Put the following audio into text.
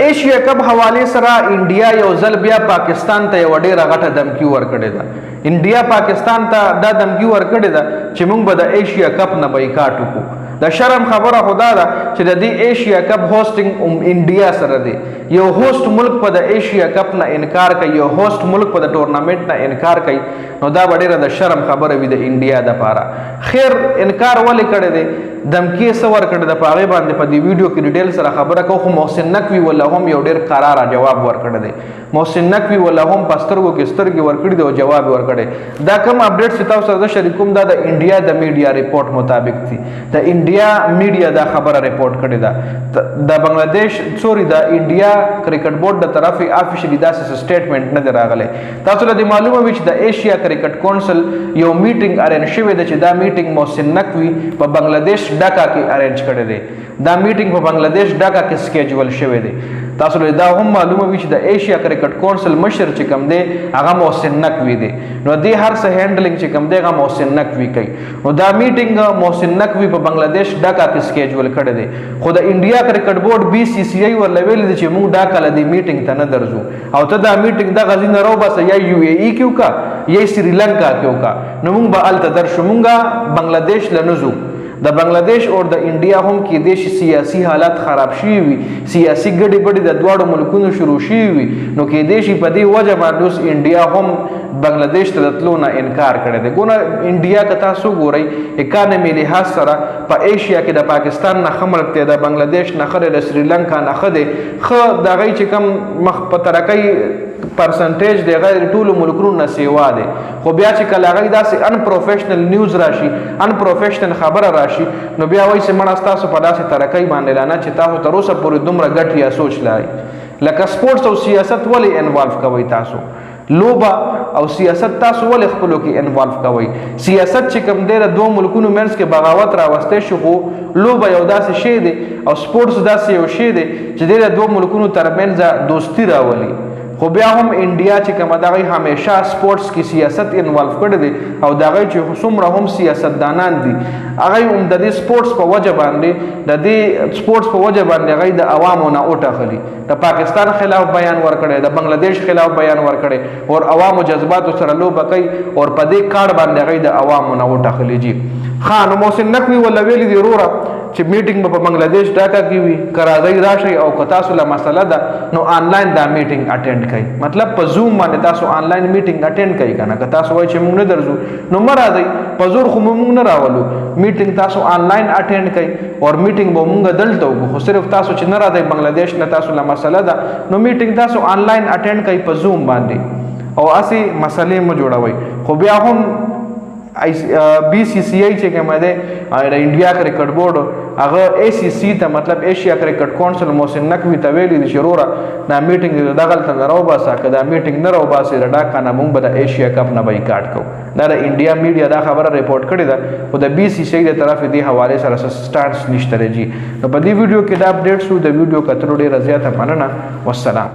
ایشیا کپ حواله سره انډیا یو ځل بیا پاکستان ته یو ډیره غټه دمکی ورکړې ده. انډیا پاکستان ته دا دمکی ورکړې ده چې موږ به د ایشیا کپ نه بایکاټ وکړو. د شرم خبره خدا ده چې د دې ایشیا کپ هوسټینګ انډیا سره دی. یو هوسټ ملک په د ایشیا کپ نه انکار کوي، یو هوسټ ملک په د ټورنامنت نه انکار کوي، نو دا به ډیره د شرم خبره وي د انډیا دپاره. خیر انکار ولې کړی دی؟ دمکی څه ورکړی ده؟ په هغې باندې په دې ویډیو کې ډیټیل سره خبره کوو. خو محسن نقوي ولا هم یو ډیر قراره جواب ورکړی دی. محسن نقوي ولا هم په سترګو کې سترګې ورکړي دي او جواب ورکړی. دا کوم اپډیټ چې تاسو سره زه شریکوم دا د انډیا د میډیا ریپورټ مطابق دي. د انډیا میډیا دا خبره ریپورټ کړې ده. د بنگلادیش سوري د انډیا کرکټ بورډ د طرفې افیشلی داسې سټیټمنټ نه دی راغلی. تاسو ته معلومه وي چې د ایشیا کرکټ کونسل یو میټینګ ارینج شوی دی چې دا میټینګ محسن نقوي په بنگلادیش ډاکا کې ارینج کړی دی. دا میټینګ په بنگلادیش ډاکا کې سکیجول شوی دی. تاسو له دا هم معلومه وي چې د ایشیا کرکټ کونسل مشر چې کوم دی هغه محسن نقوي دی. نو دې هر څه هینډلینګ چې کوم دی هغه محسن نقوي کوي. نو دا میټینګ محسن نقوي په بنگلادیش ډاکا کې سکیجول کړی دی. خو د انډیا کرکټ بورډ BCCI ورله ویلي دی چې موږ ډاکا له دې میټینګ ته نه درځو او ته دا میټینګ د غزي نه راوباسه یا UAE کې وکړه یا سریلانکا کې وکړه. نو موږ به هلته درشو، موږ بنگلادیش له نه ځو. د بنگلادیش او د انډیا هم کې دیش سیاسي حالات خراب شوي وي، سیاسي ګډې بډې د دواړو ملکونو شروع شوي وي. نو کې دیشي په دې وجه باندې اوس انډیا هم بنگلادیش ته د تلو نه انکار کړی دی. ګونه انډیا که تاسو ګورئ اکانمي لحاظ سره په ایشیا کې د پاکستان نه ښه ملک دی، د بنگلادیش نه ښه دی، د سریلانکا نه ښه دی. ښه د هغوی چې کوم مخ په ترقۍ پرسنټیج دی غیر ټولو ملکونو نه سیوا دی. خو بیا چې کله هغوی داسې ان پروفیشنل نیوز راشي، ان پروفیشنل خبره راشي، نو بیا وایي چې مړه ستاسو په داسې ترقۍ باندې لانه چې تاسو تر اوسه پورې دومره ګټ یا سوچ لای. لکه سپورټس او سیاست ولې انوالو کوئ تاسو؟ لوبه او سیاست تاسو ولې خپلو کې انوالو کوئ؟ سیاست چې کوم دی د دوه ملکونو منځ کې بغاوت راوستی شو، خو لوبه یو داسې شی دی او سپورټس داسې یو شی دی چې دی د دوه ملکونو ترمنځ دوستي راولي. خو بیا هم انډیا چې کومه د هغوی همیشه سپورټس کې سیاست انوالو کړی دی او د هغوی چې څومره هم سیاستدانان دي هغوی هم د دې سپورټس په وجه باندې هغوی د عوامو نه وټاخلي. د پاکستان خلاف بیان ورکړی، د بنگلادیش خلاف بیان ورکړی او عوامو جذباتو سره لوبه کوي او په دې کاڼ باندې هغوی د عوامو نه وټاخلي. جی ښه، نو محسن نقوي ولا ویلي دي وروره چې میټینګ به په بنگلادیش ډاکا کې وي، که راځئ راشئ او که تاسو له مسله ده نو آنلاین دا میټینګ اټینډ کوئ. مطلب په زوم باندې تاسو آنلاین میټینګ اټینډ کوئ که نه. که تاسو وایئ چې موږ نه درځو نو مه راځئ، په زور خو موږ نه راولو. میټینګ تاسو آنلاین اټینډ کوئ او میټینګ به موږ دلته وکړو. خو صرف تاسو چې نه راځئ بنگلادیش نه، تاسو له مسله ده نو میټینګ تاسو آنلاین اټینډ کوئ په زوم باندې او هسې مسلې مه جوړوئ. خو بیا هم BCCI چې کومه دی د انډیا کرکټ بورډ هغه ACC ته مطلب ایشیا کرکټ کونسل محسن نقوي ته ویلي دي چې وروره دا میټینګ دغلته نه راوباسه، که دا میټینګ نه راوباسې د ډاکا نه موږ به د ایشیا کپ نه بایکاټ کوو. دا د انډیا میډیا دا خبره ریپورټ کړې ده خو د BCCI د طرفې دې حوالې سره سټانس نشته دی. نو په دې ویډیو کې دا اپډیټ شو. د ویډیو کتلو ډېره زیاته مننه. والسلام.